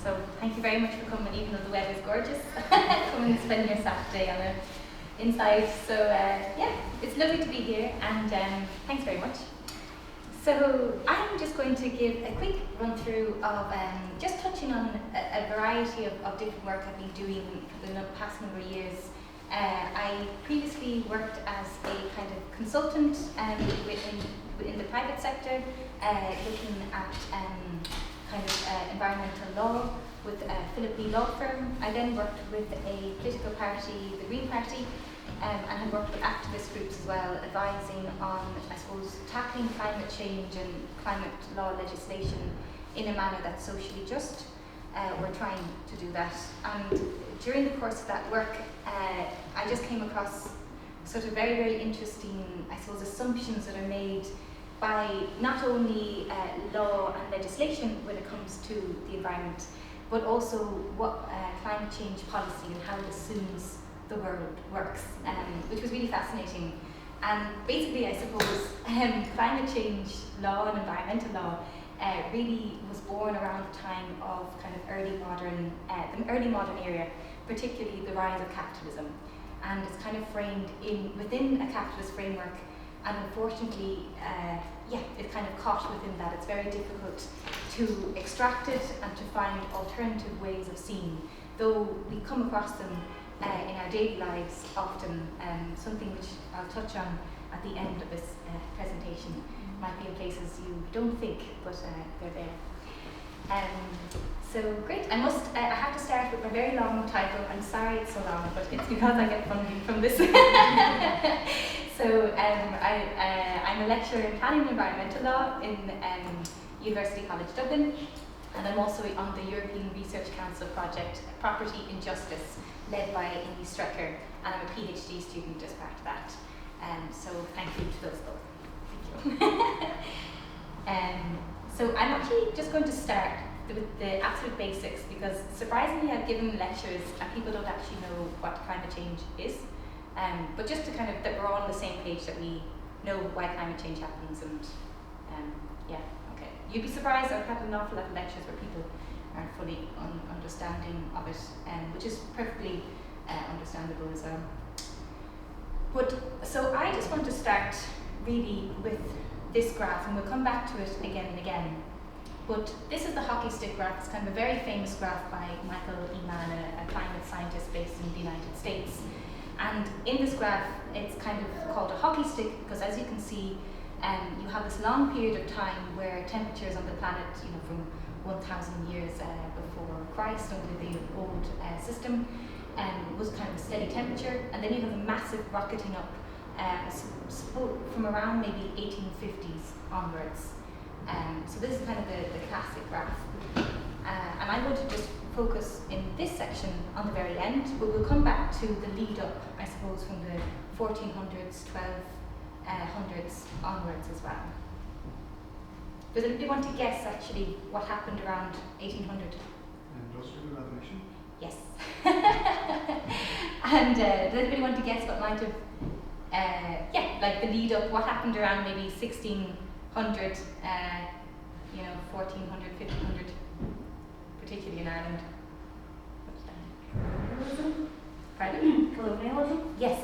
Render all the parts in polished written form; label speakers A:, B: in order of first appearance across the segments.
A: So thank you very much for coming, even though the weather is gorgeous. Come and spend your Saturday on inside. So yeah, it's lovely to be here, and thanks very much. So I'm just going to give a quick run through of just touching on a variety of different work I've been doing for the past number of years. I previously worked as a kind of consultant within the private sector, looking at kind of environmental law with a Philippine law firm. I then worked with a political party, the Green Party, and had worked with activist groups as well, advising on, I suppose, tackling climate change and climate law legislation in a manner that's socially just. We're trying to do that. And during the course of that work, I just came across sort of very, very interesting, I suppose, assumptions that are made by not only law and legislation when it comes to the environment, but also what climate change policy and how it assumes the world works, which was really fascinating. And basically, I suppose, climate change law and environmental law really was born around the time of kind of the early modern era, particularly the rise of capitalism. And it's kind of framed within a capitalist framework, and unfortunately, it's kind of caught within that. It's very difficult to extract it and to find alternative ways of seeing, though we come across them in our daily lives often, something which I'll touch on at the end of this presentation. Might be in places you don't think, but they're there. So great, I have to start with a very long title. I'm sorry it's so long, but it's because I get funding from this. So I'm a lecturer in planning and environmental law in University College Dublin, and I'm also on the European Research Council project, Property in Justice, led by Amy Strecker, and I'm a PhD student as part of that. So thank you to those both. Thank you. So I'm actually just going to start with the absolute basics, because surprisingly I've given lectures and people don't actually know what climate change is. But just to kind of, that we're all on the same page, that we know why climate change happens, and okay. You'd be surprised, I've had an awful lot of lectures where people aren't fully understanding of it, which is perfectly understandable as well. But, so I just want to start really with this graph, and we'll come back to it again and again. But this is the hockey stick graph. It's kind of a very famous graph by Michael Eman, a climate scientist based in the United States. And in this graph, it's kind of called a hockey stick because, as you can see, you have this long period of time where temperatures on the planet, from 1,000 years before Christ under the old system, was kind of a steady temperature, and then you have a massive rocketing up from around maybe 1850s onwards. So this is kind of the classic graph. And I'm going to just focus in this section on the very end, but we'll come back to the lead up, I suppose, from the 1400s, 1200s onwards as well. Does anybody want to guess actually what happened around 1800?
B: Industrial Revolution?
A: Yes. And does anybody want to guess what might have, like the lead up, what happened around maybe 1600, 1400, 1500, particularly in Ireland?
C: Colonialism?
A: Pardon?
C: Colonialism?
A: Yes,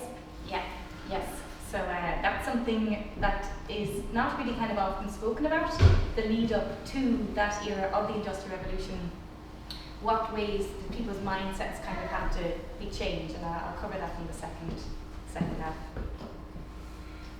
A: yes. So that's something that is not really kind of often spoken about, the lead up to that era of the Industrial Revolution. What ways did people's mindsets kind of have to be changed, and I'll cover that in the second half.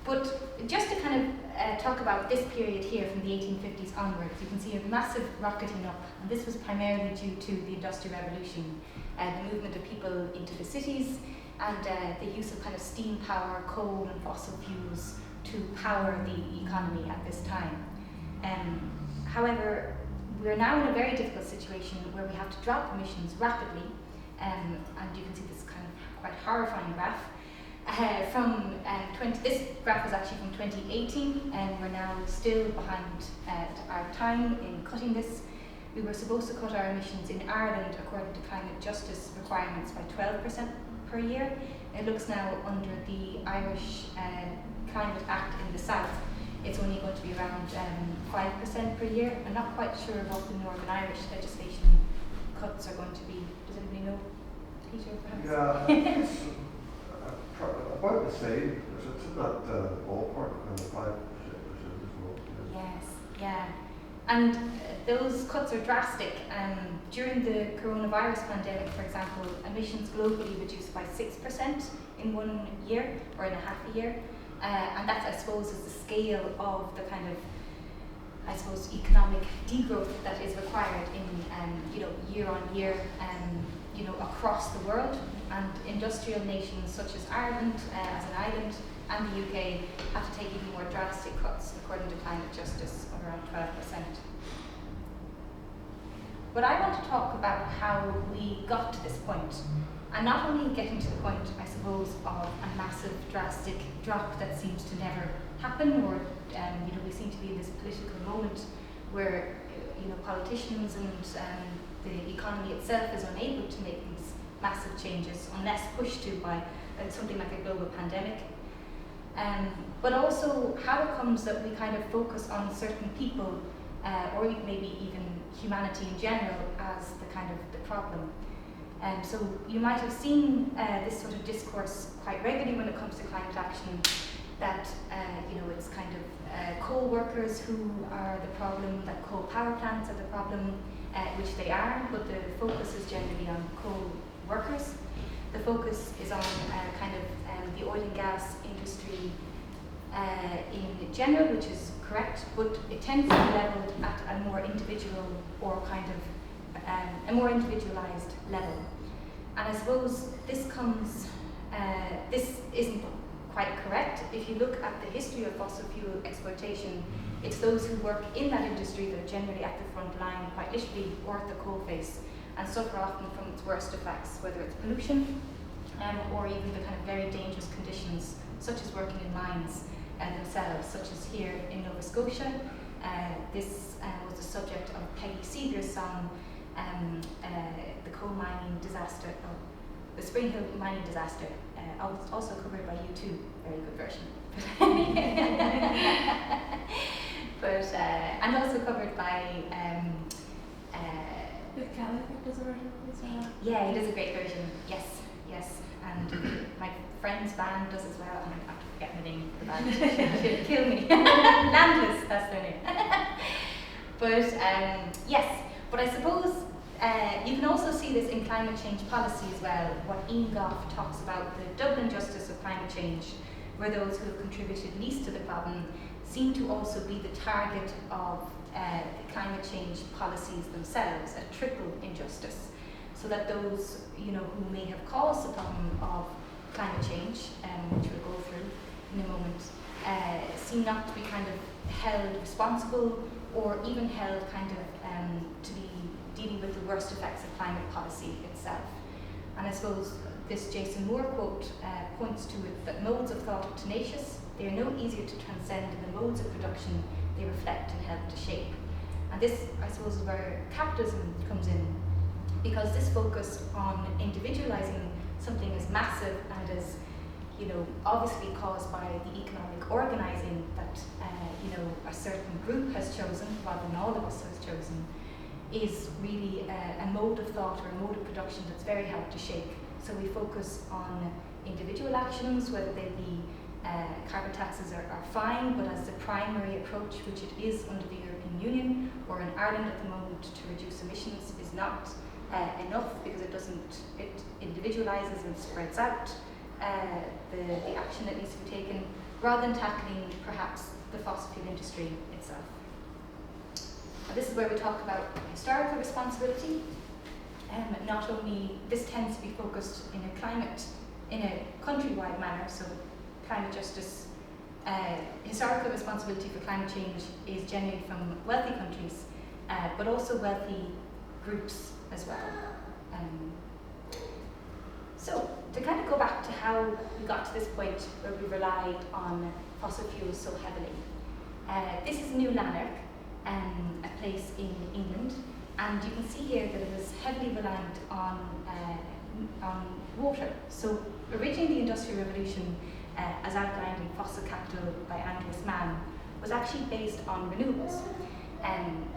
A: But just to kind of talk about this period here from the 1850s onwards, you can see a massive rocketing up, and this was primarily due to the Industrial Revolution, the movement of people into the cities, and the use of kind of steam power, coal and fossil fuels to power the economy at this time. However, we're now in a very difficult situation where we have to drop emissions rapidly, and you can see this kind of quite horrifying graph. This graph was actually from 2018, and we're now still behind our time in cutting this. We were supposed to cut our emissions in Ireland, according to climate justice requirements, by 12% per year. It looks now under the Irish Climate Act in the south, it's only going to be around 5% per year. I'm not quite sure what the Northern Irish legislation cuts are going to be. Does anybody know? Peter, perhaps?
B: Yeah, it's about the same. It's in that ballpark, 5% as well.
A: Yes, yeah. And those cuts are drastic. During the coronavirus pandemic, for example, emissions globally reduced by 6% in 1 year, or in a half a year. And that, I suppose, is the scale of the kind of, I suppose, economic degrowth that is required in, year on year, across the world. And industrial nations such as Ireland, as an island, and the UK have to take even more drastic cuts, according to Climate Justice, of around 12%. But I want to talk about how we got to this point, and not only getting to the point, I suppose, of a massive, drastic drop that seems to never happen, or we seem to be in this political moment where politicians and the economy itself is unable to make these massive changes unless pushed to by something like a global pandemic. But also how it comes that we kind of focus on certain people, or maybe even humanity in general, as the kind of the problem. So you might have seen this sort of discourse quite regularly when it comes to climate action, that it's kind of coal workers who are the problem, that coal power plants are the problem, which they are, but the focus is generally on coal workers. The focus is on the oil and gas industry in general, which is correct, but it tends to be levelled at a more individual or kind of a more individualised level. And I suppose this isn't quite correct. If you look at the history of fossil fuel exploitation, it's those who work in that industry that are generally at the front line, quite literally, or at the coalface, and suffer often from its worst effects, whether it's pollution or even the kind of very dangerous conditions, such as working in mines themselves, such as here in Nova Scotia. This was the subject of Peggy Seeger's song, the coal mining disaster, the Spring Hill mining disaster, also covered by U2, very good version. And also covered by
C: Kelly, I think, does a version of this one.
A: Yeah, he does a great version. Yes. And my friend's band does as well. I have to forget the name of the band. She'll kill me. Landless, that's their name. But I suppose you can also see this in climate change policy as well. What Ian Goff talks about, the Dublin justice of climate change, where those who have contributed least to the problem seem to also be the target of the climate change policies themselves, a triple injustice. So that those who may have caused the problem of climate change, which we'll go through in a moment, seem not to be kind of held responsible, or even held kind of to be dealing with the worst effects of climate policy itself. And I suppose this Jason Moore quote points to it, that modes of thought are tenacious, they are no easier to transcend than the modes of production they reflect and help to shape. And this, I suppose, is where capitalism comes in, because this focus on individualizing something as massive and as, obviously caused by the economic organizing that, a certain group has chosen, rather than all of us has chosen, is really a mode of thought or a mode of production that's very hard to shake. So we focus on individual actions, whether they be carbon taxes are fine, but as the primary approach, which it is under the European Union or in Ireland at the moment, to reduce emissions is not enough, because it individualizes and spreads out the action that needs to be taken, rather than tackling perhaps the fossil fuel industry itself. Now, this is where we talk about historical responsibility. Not only, this tends to be focused in a countrywide manner, so climate justice, historical responsibility for climate change is generally from wealthy countries, but also wealthy groups as well. So, to kind of go back to how we got to this point where we relied on fossil fuels so heavily. This is New Lanark, a place in England, and you can see here that it was heavily reliant on water. So, originally the Industrial Revolution, as outlined in Fossil Capital by Andreas Mann, was actually based on renewables.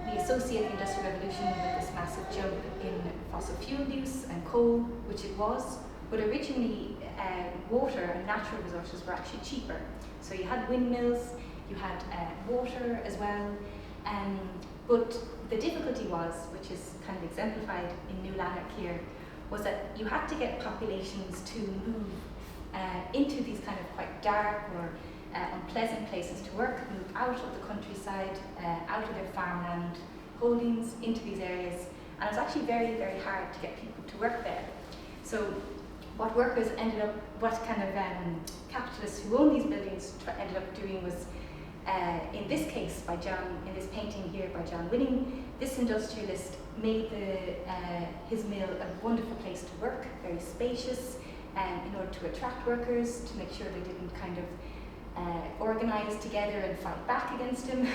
A: We associate the Industrial Revolution with this massive jump in fossil fuel use and coal, which it was, but originally water and natural resources were actually cheaper. So you had windmills, you had water as well, but the difficulty was, which is kind of exemplified in New Lanark here, was that you had to get populations to move into these kind of quite dark or unpleasant places to work, move out of the countryside, out of their farmland holdings into these areas, and it was actually very, very hard to get people to work there. So what workers ended up, what kind of capitalists who owned these buildings ended up doing was, in this case by John, in this painting here by John Winning, this industrialist made his mill a wonderful place to work, very spacious, in order to attract workers, to make sure they didn't kind of organise together and fight back against him.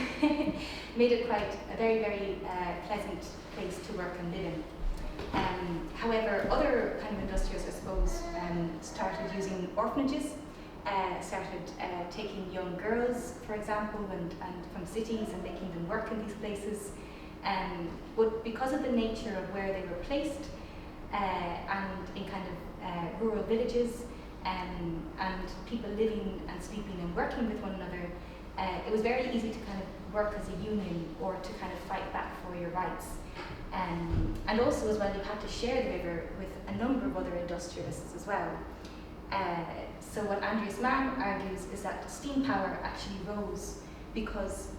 A: Made it quite a very, very pleasant place to work and live in. However, other kind of industrialists, I suppose, started using orphanages, started taking young girls, for example, and from cities and making them work in these places. But because of the nature of where they were placed, and in kind of rural villages, and people living and sleeping and working with one another, it was very easy to kind of work as a union or to kind of fight back for your rights. And also as well, you had to share the river with a number of other industrialists as well. So what Andreas Mann argues is that steam power actually rose because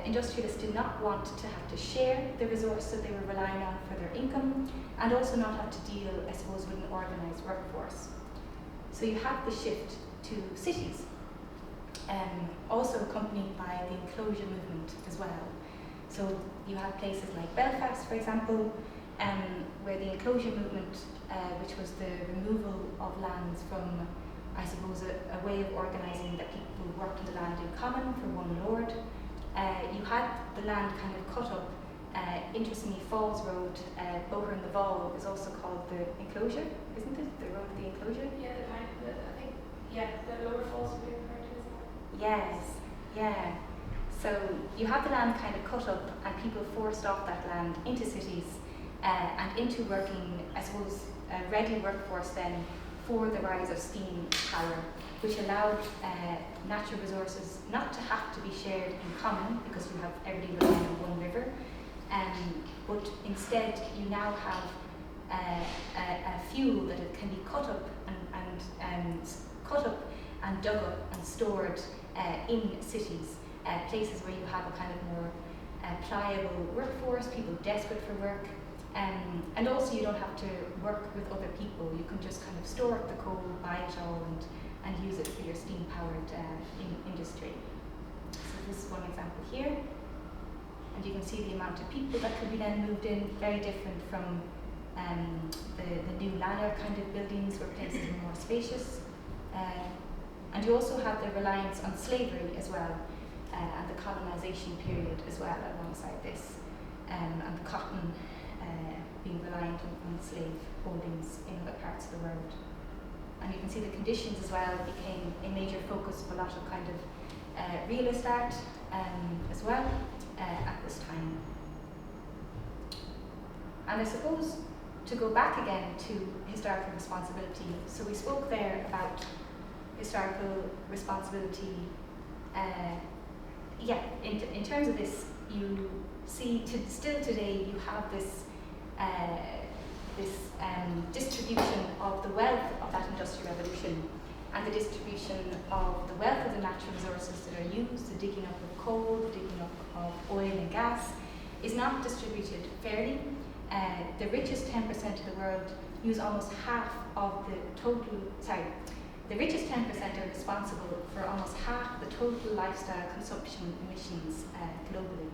A: industrialists did not want to have to share the resource that they were relying on for their income, and also not have to deal, I suppose, with an organised workforce. So you have the shift to cities, also accompanied by the enclosure movement as well. So you have places like Belfast, for example, where the enclosure movement, which was the removal of lands from, I suppose, a way of organising that people worked on the land in common for one lord. You had the land kind of cut up. Interestingly, Falls Road, over in the Val, is also called the enclosure, isn't it? The road of the enclosure?
C: Yeah, I think, the lower falls would be referred to as that.
A: Yes, yeah. So you have the land kind of cut up and people forced off that land into cities and into working, I suppose, a ready workforce then for the rise of steam power, which allowed natural resources not to have to be shared in common because you have everybody relying on one river, but instead you now have a fuel that it can be cut up and dug up and stored in cities, places where you have a kind of more pliable workforce, people desperate for work, and also you don't have to work with other people. You can just kind of store up the coal, buy it all, and use it for your steam-powered industry. So this is one example here. And you can see the amount of people that could be then moved in, very different from the New Lanark kind of buildings where places were more spacious. And you also have the reliance on slavery as well, and the colonisation period as well alongside this, and the cotton being reliant on slave holdings in other parts of the world. And you can see the conditions as well became a major focus of a lot of kind of realist art as well at this time. And I suppose to go back again to historical responsibility, so we spoke there about historical responsibility. In terms of this, you see still today you have this distribution of the wealth of that industrial revolution and the distribution of the wealth of the natural resources that are used, the digging up of coal, the digging up of oil and gas, is not distributed fairly. The richest 10% of the world use almost half of the total, the richest 10% are responsible for almost half the total lifestyle consumption emissions globally.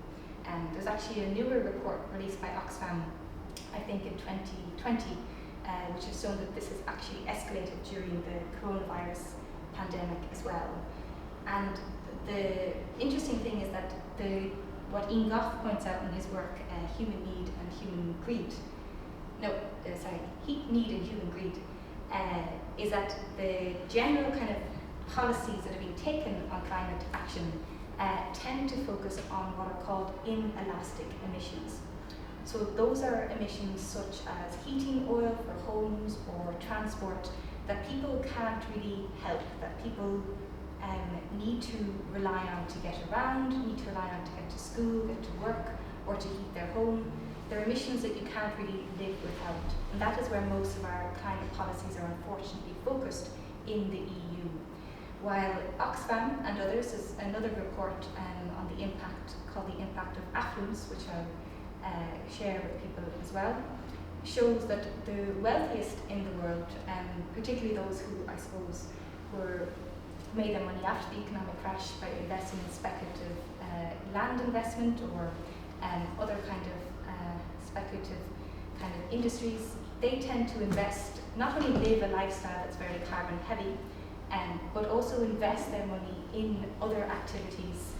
A: There's actually a newer report released by Oxfam, I think in 2020, which has shown that this has actually escalated during the coronavirus pandemic as well. And the interesting thing is that what Ian Goff points out in his work, Human Need and Human Greed, Need and Human Greed, is that the general kind of policies that are being taken on climate action tend to focus on what are called inelastic emissions. So those are emissions such as heating oil for homes or transport that people can't really help, that people need to rely on to get around, need to rely on to get to school, get to work, or to heat their home. They're emissions that you can't really live without. And that is where most of our climate policies are unfortunately focused in the EU. While Oxfam and others, is another report on the impact, called the impact of affluence, which I'll share with people as well, shows that the wealthiest in the world, particularly those who, I suppose, made their money after the economic crash by investing in speculative land investment or other kind of speculative kind of industries, they tend to invest, not only live a lifestyle that's very carbon heavy, but also invest their money in other activities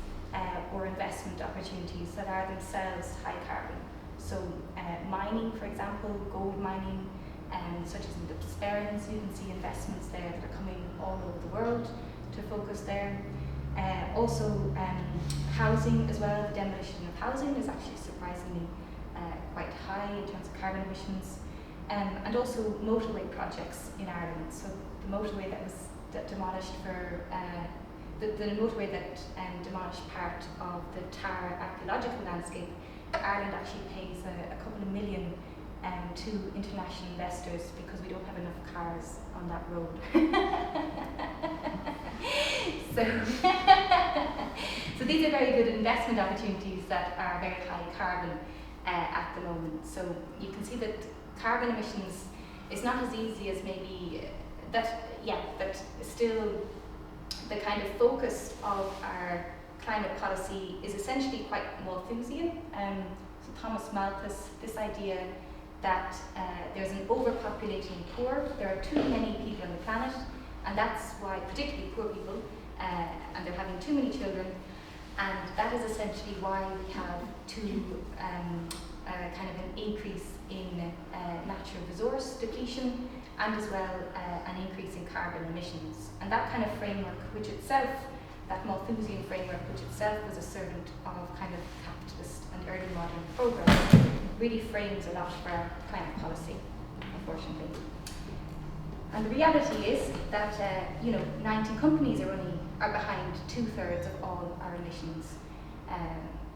A: or investment opportunities that are themselves high carbon. So mining, for example, gold mining, such as in the Sperrins, you can see investments there that are coming all over the world to focus there. Also housing as well, the demolition of housing is actually surprisingly quite high in terms of carbon emissions. And also motorway projects in Ireland. So the motorway that was demolished for, the motorway that demolished part of the Tara archaeological landscape, Ireland actually pays a couple of million to international investors because we don't have enough cars on that road. So these are very good investment opportunities that are very high carbon at the moment. So you can see that carbon emissions is not as easy as maybe but still the kind of focus of our climate policy is essentially quite Malthusian. So Thomas Malthus, this idea that there's an overpopulating poor, there are too many people on the planet, and that's why, particularly poor people, and they're having too many children, and that is essentially why we have kind of an increase in natural resource depletion, and as well an increase in carbon emissions. And that kind of framework, which itself, that Malthusian framework, which itself was a servant of kind of capitalist and early modern progress, really frames a lot of our climate policy, unfortunately. And the reality is that 19 companies are behind 2/3 of all our emissions.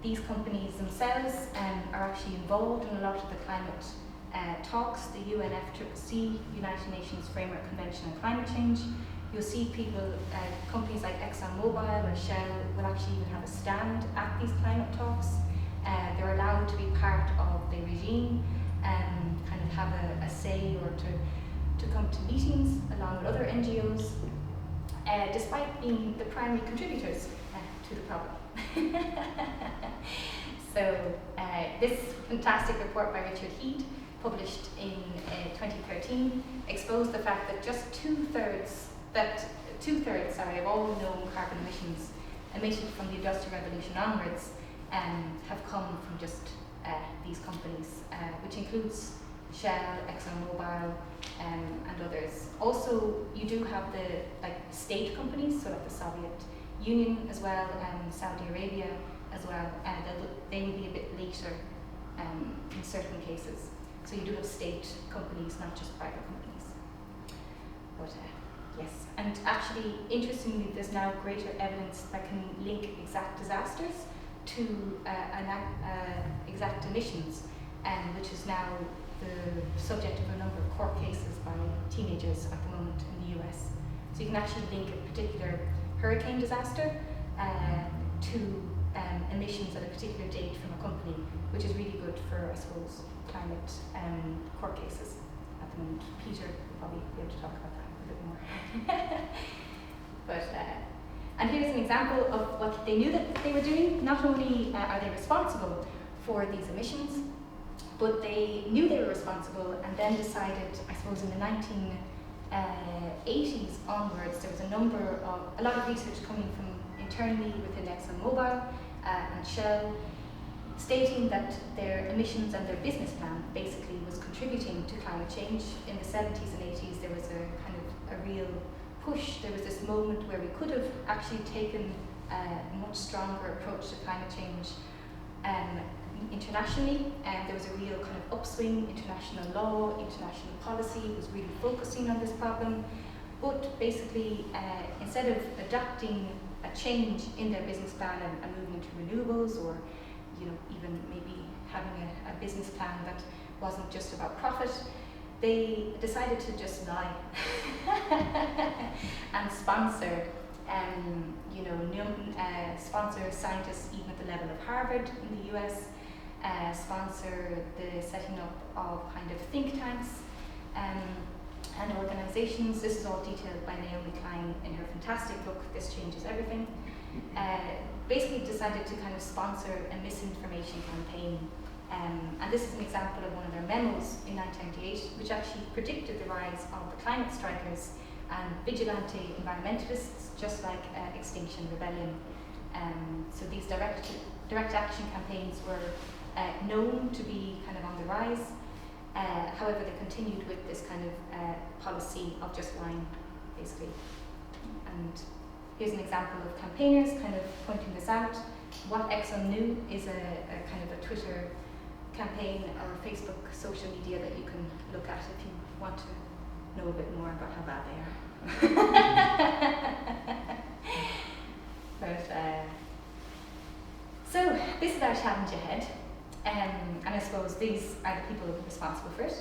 A: These companies themselves are actually involved in a lot of the climate talks, the UNFCCC, United Nations Framework Convention on Climate Change. You'll see companies like ExxonMobil or Shell will actually even have a stand at these climate talks. They're allowed to be part of the regime and kind of have a say or to come to meetings along with other NGOs, despite being the primary contributors to the problem. So this fantastic report by Richard Head, published in 2013, exposed the fact that just two-thirds of all known carbon emissions emitted from the Industrial Revolution onwards have come from just these companies, which includes Shell, ExxonMobil, and others. Also, you do have the state companies, so like the Soviet Union as well, and Saudi Arabia as well, and they will be a bit later in certain cases. So you do have state companies, not just private companies. But yes, and actually, interestingly, there's now greater evidence that can link exact disasters to exact emissions, which is now the subject of a number of court cases by teenagers at the moment in the US. So you can actually link a particular hurricane disaster to emissions at a particular date from a company, which is really good for, I suppose, climate court cases at the moment. Peter will probably be able to talk about that a bit more. But and here's an example of what they knew that they were doing. Not only are they responsible for these emissions, but they knew they were responsible and then decided, I suppose in the 1980s onwards, there was a lot of research coming from internally within ExxonMobil and Shell, stating that their emissions and their business plan basically was contributing to climate change. In the 70s and 80s, there was a kind of a real push. There was this moment where we could have actually taken a much stronger approach to climate change internationally. There was a real kind of upswing. International law, international policy was really focusing on this problem. But basically, instead of adopting a change in their business plan and moving to renewables, or even maybe having a business plan that wasn't just about profit, they decided to just lie and sponsor, sponsor scientists even at the level of Harvard in the US, sponsor the setting up of kind of think tanks and organizations. This is all detailed by Naomi Klein in her fantastic book, This Changes Everything. Basically decided to kind of sponsor a misinformation campaign. And this is an example of one of their memos in 1998, which actually predicted the rise of the climate strikers and vigilante environmentalists, just like Extinction Rebellion. So these direct action campaigns were known to be kind of on the rise. However, they continued with this kind of policy of just lying, basically. And here's an example of campaigners kind of pointing this out. What Exxon knew is a kind of a Twitter campaign or Facebook social media that you can look at if you want to know a bit more about how bad they are. But so this is our challenge ahead, and I suppose these are the people responsible for it.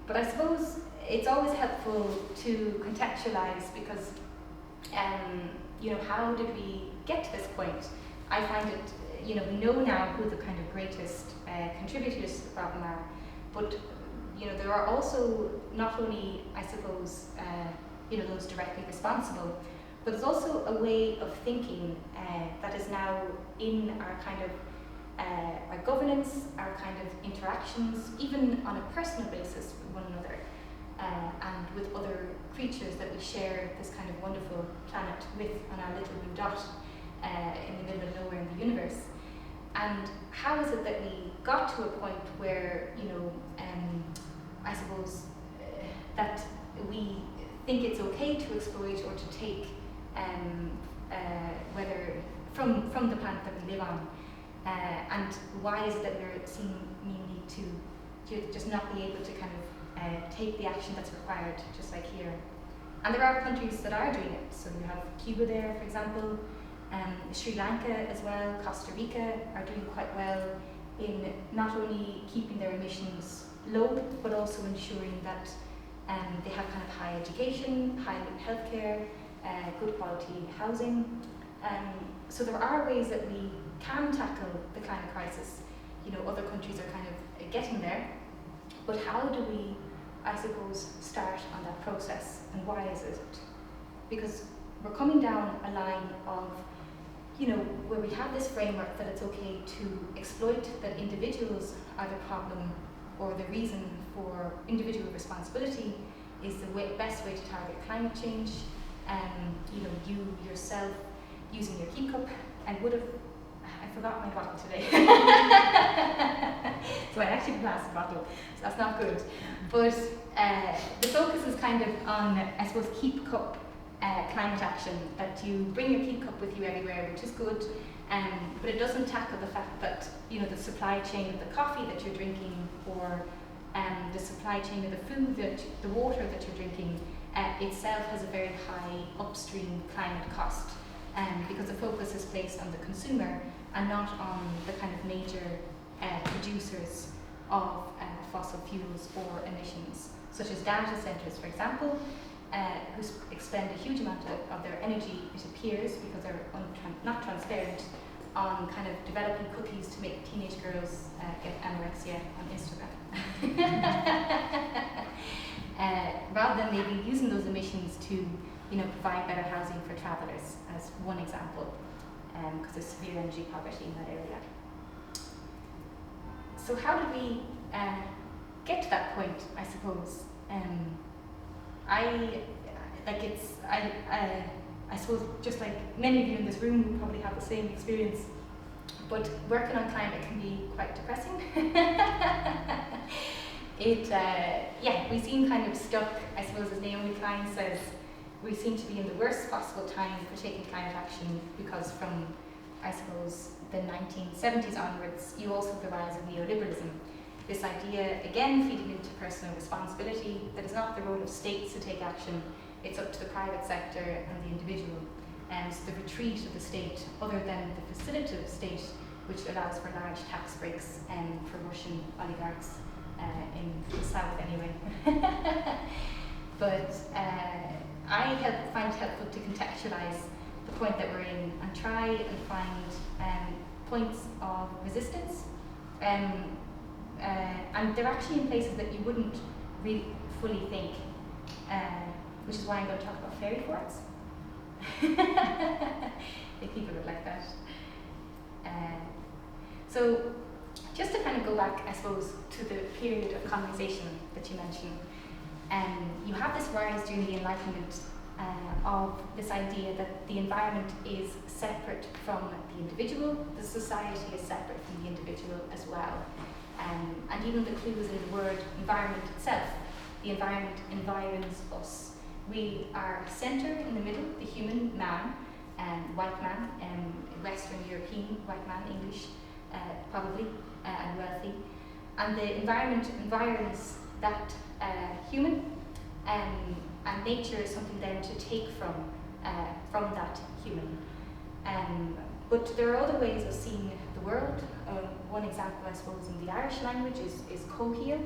A: But I suppose it's always helpful to contextualize, because how did we get to this point? I find it, we know now who the kind of greatest contributors to the problem are, but there are also not only, I suppose, those directly responsible, but there's also a way of thinking that is now in our kind of our governance, our kind of interactions, even on a personal basis with one another, and with other creatures that we share this kind of wonderful planet with on our little blue dot in the middle of nowhere in the universe. And how is it that we got to a point where, I suppose, that we think it's okay to exploit or to take whether from the planet that we live on, and why is it that we're seeing need to just not be able to kind of take the action that's required, just like here. And there are countries that are doing it. So you have Cuba there, for example, Sri Lanka as well, Costa Rica are doing quite well in not only keeping their emissions low, but also ensuring that they have kind of high education, high healthcare, good quality housing. So there are ways that we can tackle the climate crisis. Other countries are kind of getting there, but how do we, I suppose, start on that process, and why is it? Because we're coming down a line of, where we have this framework that it's okay to exploit, that individuals are the problem or the reason for individual responsibility is the best way to target climate change. You yourself using your keep cup, and I forgot my bottle today. So I actually passed the bottle, so that's not good. But the focus is kind of on, I suppose, keep cup climate action, that you bring your keep cup with you everywhere, which is good, but it doesn't tackle the fact that, the supply chain of the coffee that you're drinking, or the supply chain of the food, the water that you're drinking, itself has a very high upstream climate cost, because the focus is placed on the consumer and not on the kind of major producers of fossil fuels or emissions, such as data centers, for example, who expend a huge amount of their energy, it appears, because they're not transparent, on kind of developing cookies to make teenage girls get anorexia on Instagram. Rather than maybe using those emissions to provide better housing for travellers, as one example, because there's severe energy poverty in that area. So how did we get to that point, I suppose? I suppose, just like many of you in this room probably have the same experience, but working on climate can be quite depressing. We seem kind of stuck, I suppose, as Naomi Klein says, we seem to be in the worst possible time for taking climate action, because from, I suppose, the 1970s onwards, you also have the rise of neoliberalism. This idea, again, feeding into personal responsibility, that it's not the role of states to take action, it's up to the private sector and the individual. And so the retreat of the state, other than the facilitative state, which allows for large tax breaks for Russian oligarchs in the south anyway. But I find it helpful to contextualise the point that we're in and try and find points of resistance. And they're actually in places that you wouldn't really fully think, which is why I'm going to talk about fairy forts. If people would like that. So just to kind of go back, I suppose, to the period of colonisation that you mentioned, you have this rise during the Enlightenment of this idea that the environment is separate from the individual, the society is separate from the individual as well. And even the clues in the word environment itself, the environment environs us. We are centre in the middle, the human man, white man, Western European white man, English probably, and wealthy. And the environment environs that human, and nature is something then to take from that human. But there are other ways of seeing the world. One example, I suppose, in the Irish language is coheal.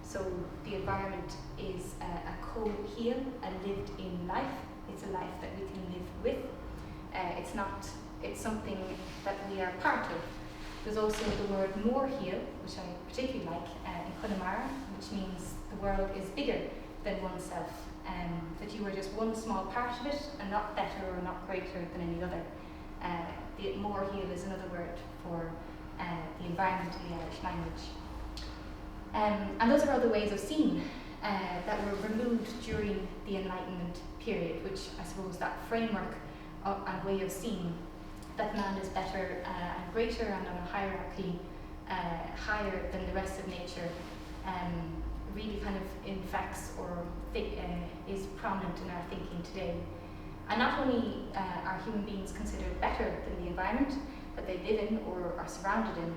A: So the environment is a coheal, a lived-in life. It's a life that we can live with. It's something that we are part of. There's also the word moorheal, which I particularly like, in Connemara, which means the world is bigger than oneself, that you are just one small part of it and not better or not greater than any other. The moorheal is another word for the environment in the Irish language. And those are other ways of seeing that were removed during the Enlightenment period, which I suppose that framework and way of seeing that man is better and greater and on a hierarchy higher than the rest of nature really kind of infects or is prominent in our thinking today. And not only are human beings considered better than the environment that they live in or are surrounded in,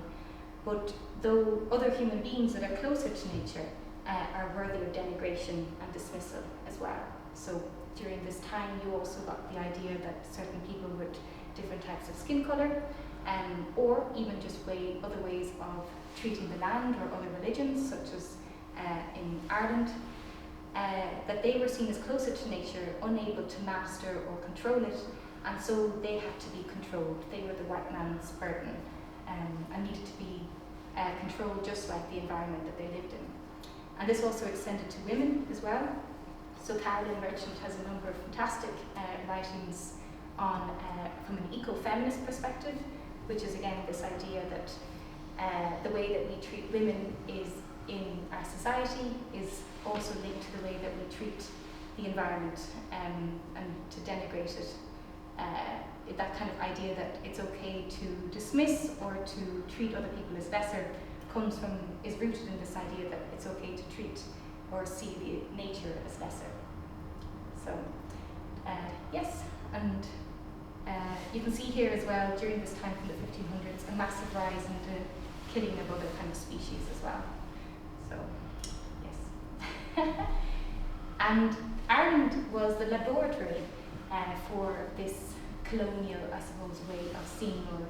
A: but though other human beings that are closer to nature are worthy of denigration and dismissal as well. So during this time you also got the idea that certain people with different types of skin colour, or even just other ways of treating the land or other religions, such as in Ireland, that they were seen as closer to nature, unable to master or control it, and so they had to be controlled. They were the white man's burden, and needed to be controlled just like the environment that they lived in. And this also extended to women as well. So Caroline Merchant has a number of fantastic writings on from an eco-feminist perspective, which is again this idea that the way that we treat women is in our society is also linked to the way that we treat the environment, and to denigrate it. That kind of idea that it's okay to dismiss or to treat other people as lesser is rooted in this idea that it's okay to treat or see the nature as lesser. So yes, and you can see here as well during this time from the 1500s a massive rise in the killing of other kind of species as well. So yes. And Ireland was the laboratory for this colonial, I suppose, way of seeing, or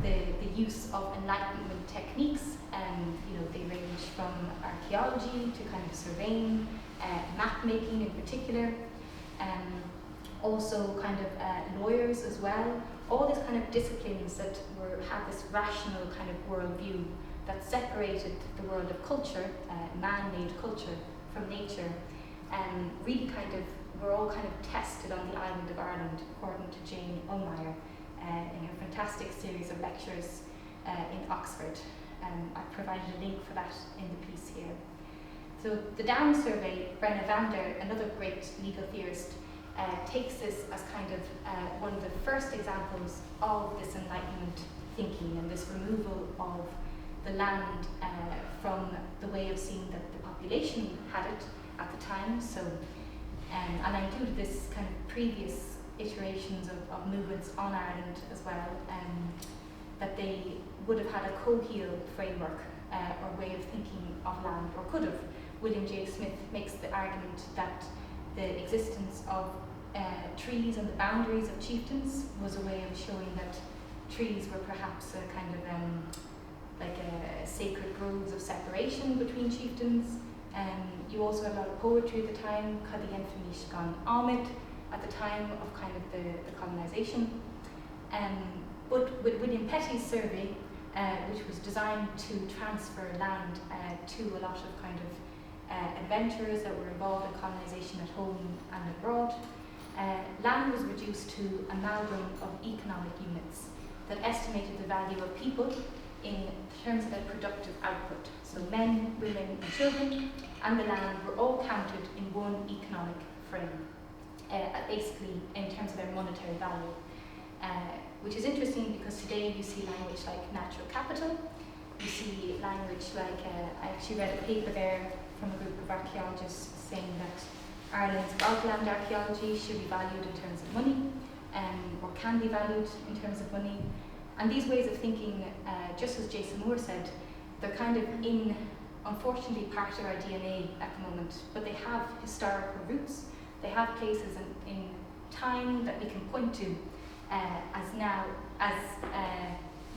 A: the use of Enlightenment techniques. They range from archaeology to kind of surveying, map making in particular, also kind of lawyers as well. All these kind of disciplines that had this rational kind of worldview that separated the world of culture, man-made culture, from nature, really were all kind of tested on the island of Ireland, according to Jane Ulmeyer in her fantastic series of lectures in Oxford. I provided a link for that in the piece here. So the Down survey, Brenna Vander, another great legal theorist, takes this as kind of one of the first examples of this Enlightenment thinking and this removal of the land from the way of seeing that the population had it at the time. So And I included this kind of previous iterations of movements on Ireland as well, that they would have had a coheal framework or way of thinking of land, or could have. William J. Smith makes the argument that the existence of trees on the boundaries of chieftains was a way of showing that trees were perhaps a kind of like a sacred groves of separation between chieftains. You also had a lot of poetry at the time, Cadi Enfamish Gan Ahmed, at the time of kind of the colonisation. But with William Petty's survey, which was designed to transfer land to a lot of kind of adventurers that were involved in colonisation at home and abroad, land was reduced to an amalgam of economic units that estimated the value of people in terms of their productive output. So men, women and children and the land were all counted in one economic frame, basically in terms of their monetary value. Which is interesting because today you see language like natural capital, you see language like, I actually read a paper there from a group of archaeologists saying that Ireland's bogland archaeology should be valued in terms of money, or can be valued in terms of money. And these ways of thinking, just as Jason Moore said, they're kind of unfortunately part of our DNA at the moment, but they have historical roots. They have places in time that we can point to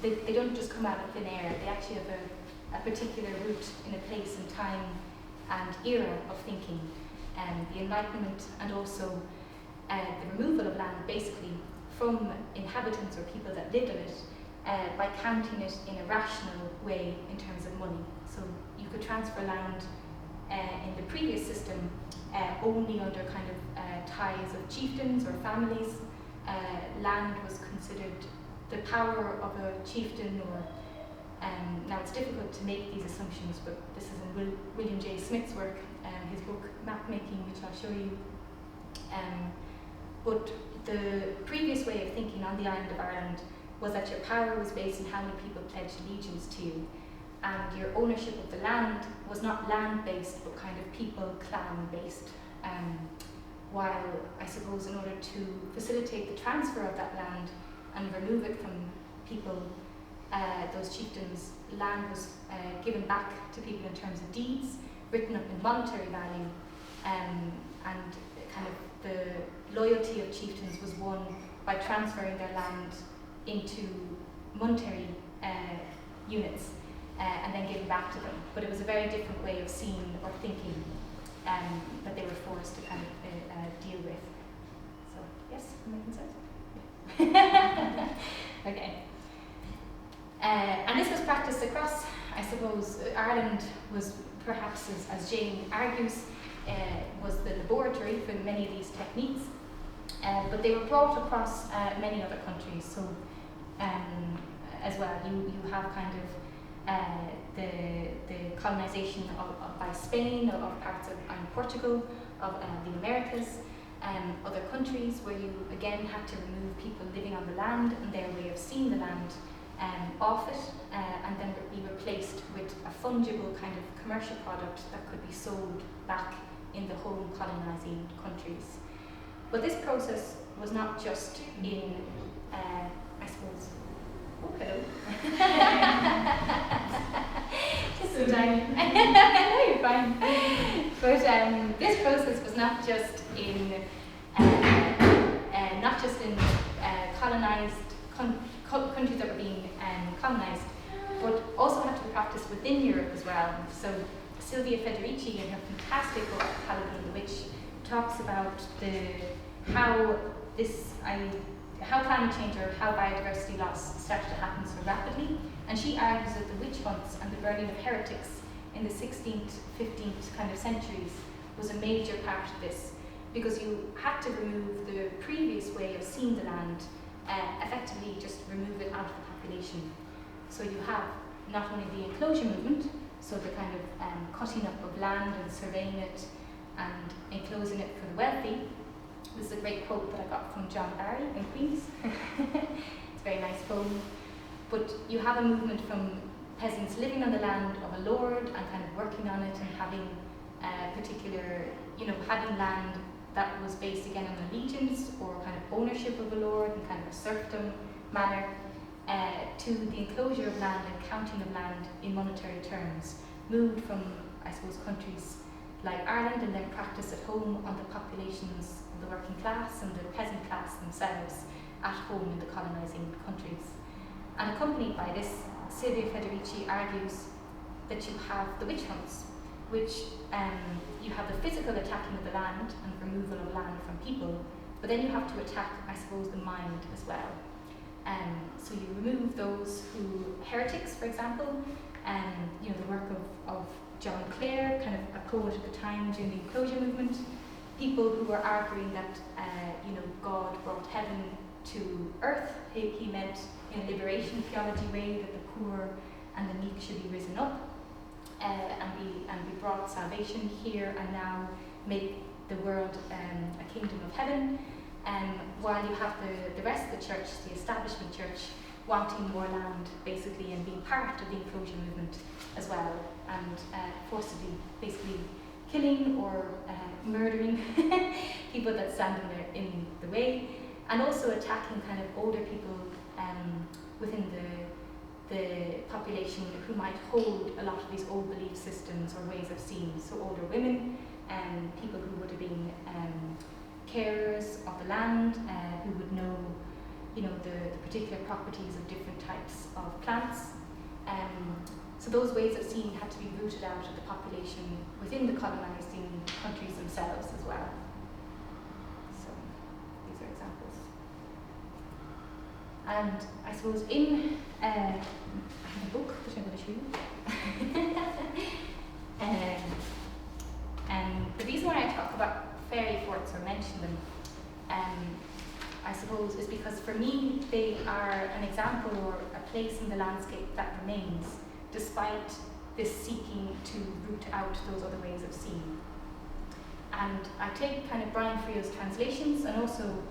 A: they don't just come out of thin air. They actually have a particular root in a place and time and era of thinking. The Enlightenment and also the removal of land basically from inhabitants or people that lived in it by counting it in a rational way in terms of money. So you could transfer land in the previous system only under kind of ties of chieftains or families. Land was considered the power of a chieftain, or now it's difficult to make these assumptions, but this is in William J. Smith's work, his book Map Making, which I'll show you. But the previous way of thinking on the island of Ireland was that your power was based on how many people pledged allegiance to you, and your ownership of the land was not land-based, but kind of people, clan-based. While I suppose in order to facilitate the transfer of that land and remove it from people, those chieftains, land was given back to people in terms of deeds, written up in monetary value, and kind of the loyalty of chieftains was won by transferring their land into monetary units and then given back to them. But it was a very different way of seeing or thinking that they were forced to kind of deal with. So, yes, am I making sense? Okay. And this was practiced across, I suppose, Ireland was perhaps, as Jane argues, was the laboratory for many of these techniques, but they were brought across many other countries. So, as well, you have kind of the colonization by Spain of parts of Portugal, of the Americas, other countries where you again had to remove people living on the land and their way of seeing the land off it, and then be replaced with a fungible kind of commercial product that could be sold back in the home colonizing countries. But this process was not just in, I suppose, oh, hello. Just so tiny. No, you're fine. But this process was not just in colonized countries that were being colonized, but also had to be practiced within Europe as well. So Silvia Federici, in her fantastic book Capitalism, which talks about how climate change or how biodiversity loss started to happen so rapidly, and she argues that the witch hunts and the burning of heretics in the 16th, 15th kind of centuries was a major part of this, because you had to remove the previous way of seeing the land, effectively just remove it out of the population. So you have not only the enclosure movement, so the kind of cutting up of land and surveying it and enclosing it for the wealthy. This is a great quote that I got from John Barry in Queens. It's a very nice poem. But you have a movement from peasants living on the land of a lord and kind of working on it and having particular, having land that was based again on allegiance or kind of ownership of a lord in kind of a serfdom manner, to the enclosure of land and counting of land in monetary terms, moved from, I suppose, countries like Ireland and then practiced at home on the populations of the working class and the peasant class themselves at home in the colonising countries. And accompanied by this, Silvia Federici argues that you have the witch hunts, which you have the physical attacking of the land and removal of land from people, but then you have to attack, I suppose, the mind as well. So you remove those who, heretics, for example, the work of John Clare, kind of a poet at the time during the enclosure movement, people who were arguing that God brought heaven to earth. He meant in a liberation theology way that the poor and the meek should be risen up and be brought salvation here and now, make the world a kingdom of heaven. While you have the rest of the church, the establishment church, wanting more land basically and being part of the enclosure movement as well, and forcibly basically killing or murdering people that stand in the way, and also attacking kind of older people within the population who might hold a lot of these old belief systems or ways of seeing. So older women, people who would have been carers of the land, who would know, the particular properties of different types of plants. So those ways of seeing had to be rooted out of the population within the colonising countries themselves as well. So these are examples. And I suppose I have a book which I'm going to show you. And the reason why I talk about fairy forts or mention them, I suppose, is because for me they are an example or a place in the landscape that remains, despite this seeking to root out those other ways of seeing. And I take kind of Brian Friel's translations and also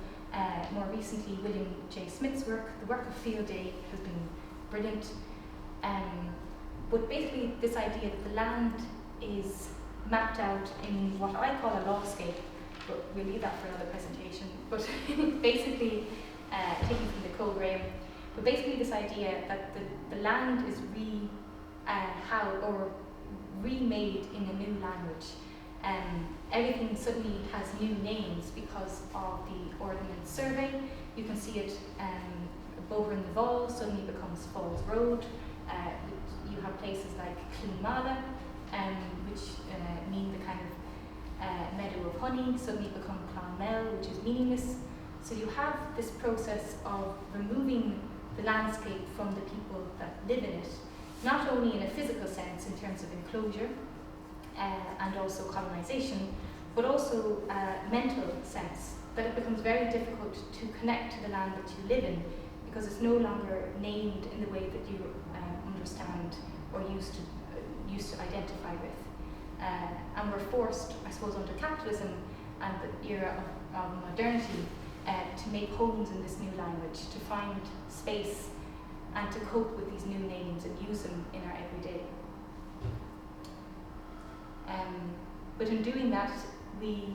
A: more recently William J. Smith's work. The work of Field Day has been brilliant. But basically this idea that the land is mapped out in what I call a lawscape, but we'll leave that for another presentation. But basically, taken from Nicole Graham, but basically this idea that the land is remade in a new language. Everything suddenly has new names because of the Ordnance Survey. You can see it, Bover in the Val suddenly becomes Falls Road. You have places like Clonmala, which mean the kind of meadow of honey, suddenly become Clonmel, which is meaningless. So you have this process of removing the landscape from the people that live in it, not only in a physical sense in terms of enclosure and also colonisation, but also a mental sense, that it becomes very difficult to connect to the land that you live in because it's no longer named in the way that you understand or used to identify with. And we're forced, I suppose, under capitalism and the era of modernity to make homes in this new language, to find space and to cope with these new names and use them in our everyday. But in doing that, we,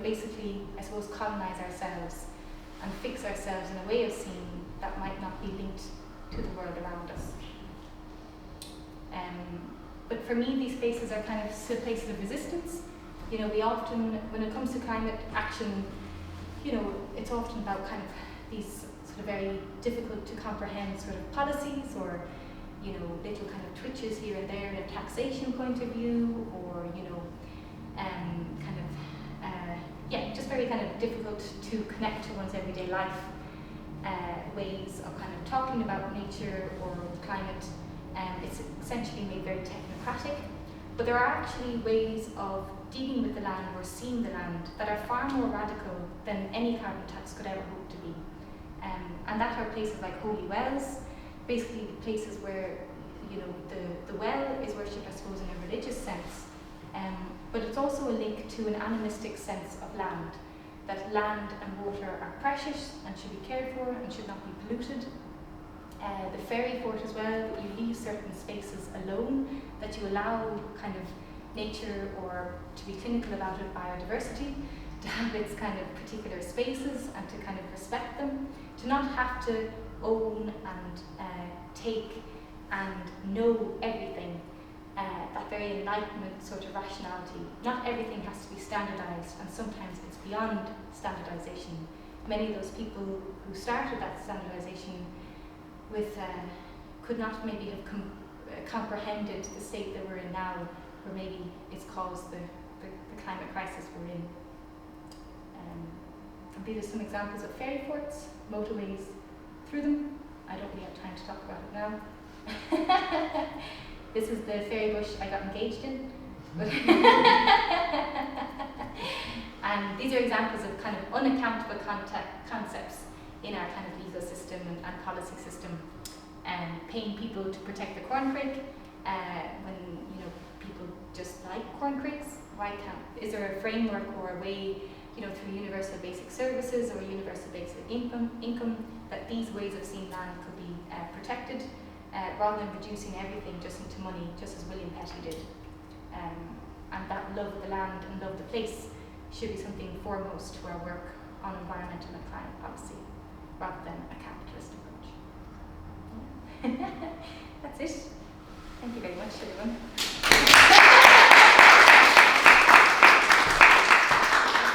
A: basically, I suppose, colonize ourselves and fix ourselves in a way of seeing that might not be linked to the world around us. But for me, these spaces are kind of still places of resistance. We often, when it comes to climate action, it's often about kind of these sort of very difficult to comprehend sort of policies or, little kind of twitches here and there in a taxation point of view or, just very kind of difficult to connect to one's everyday life, ways of kind of talking about nature or climate. It's essentially made very technocratic, but there are actually ways of dealing with the land or seeing the land that are far more radical than any carbon tax could ever hope to be. And that are places like holy wells, basically places where the well is worshipped, I suppose, in a religious sense, but it's also a link to an animistic sense of land, that land and water are precious and should be cared for and should not be polluted. The fairy fort as well, you leave certain spaces alone, that you allow kind of nature or to be clinical about it, biodiversity, to have its kind of particular spaces and to kind of respect them, to not have to own and take and know everything, that very enlightenment sort of rationality. Not everything has to be standardized, and sometimes it's beyond standardization. Many of those people who started that standardization with could not maybe have comprehended the state that we're in now, or maybe it's caused the climate crisis we're in. And these are some examples of ferry ports, motorways through them. I don't really have time to talk about it now. This is the ferry bush I got engaged in. And these are examples of kind of unaccountable concepts in our kind of legal system and policy system. Paying people to protect the corn crake, when people just like corn crakes. Why can't? Is there a framework or a way, through universal basic services or universal basic income, that these ways of seeing land could be protected, rather than reducing everything just into money, just as William Petty did. And that love of the land and love of the place should be something foremost to our work on environmental and climate policy, rather than a capitalist approach. That's it. Thank you very much, everyone.